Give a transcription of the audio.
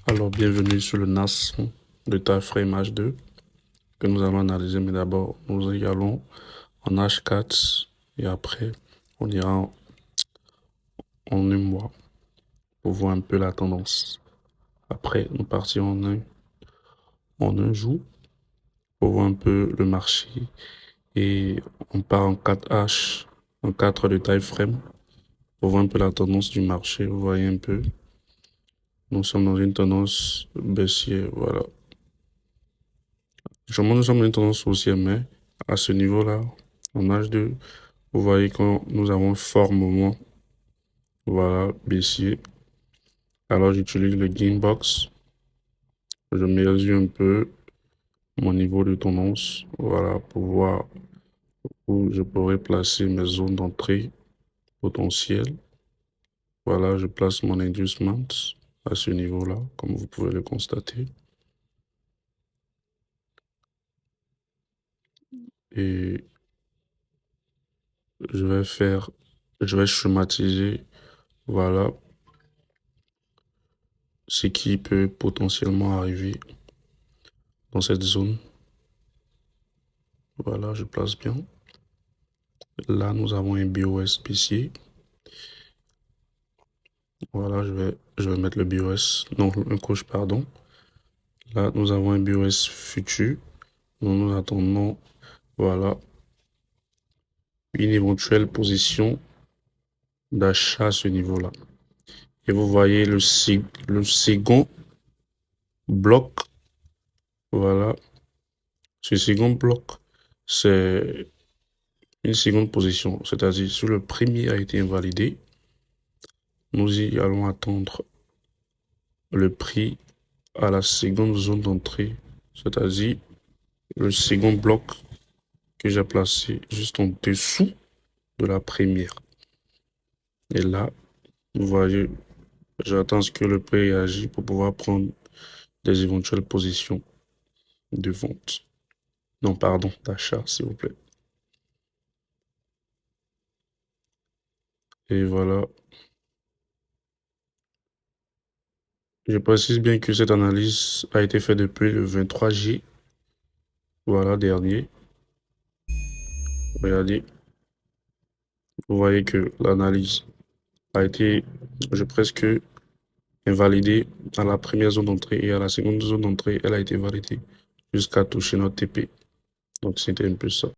Alors, bienvenue sur le NAS de Timeframe H2 que nous allons analyser. Mais d'abord, nous y allons en H4 et après, on ira en un mois pour voir un peu la tendance. Après, nous partirons en un jour pour voir un peu le marché et on part en 4H, en 4 de Timeframe pour voir un peu la tendance du marché. Vous voyez un peu, nous sommes dans une tendance baissière, voilà. Sûrement, nous sommes dans une tendance haussière, mais à ce niveau-là, en H2, vous voyez que nous avons un fort moment, voilà, baissier. Alors, j'utilise le Gainbox. Je mesure un peu mon niveau de tendance, voilà, pour voir où je pourrais placer mes zones d'entrée potentielles. Voilà, je place mon inducement à ce niveau-là, comme vous pouvez le constater. Et je vais schématiser, voilà, ce qui peut potentiellement arriver dans cette zone. Voilà, je place bien. Là, nous avons un BOS baissier. Voilà, je vais mettre le BOS, non, un coche, pardon. Là, nous avons un BOS futur. Nous attendons, voilà, une éventuelle position d'achat à ce niveau-là. Et vous voyez le second bloc, voilà. Ce second bloc, c'est une seconde position. C'est-à-dire, si le premier a été invalidé, nous y allons attendre le prix à la seconde zone d'entrée, c'est-à-dire le second bloc que j'ai placé juste en dessous de la première. Et là, vous voyez, j'attends ce que le prix réagisse pour pouvoir prendre des éventuelles positions de vente. Non, pardon, d'achat, s'il vous plaît. Et voilà. Je précise bien que cette analyse a été faite depuis le 23 J, voilà, dernier. Regardez, vous voyez que l'analyse a été, je presque invalidée à la première zone d'entrée et à la seconde zone d'entrée, elle a été validée jusqu'à toucher notre TP. Donc c'était un peu ça.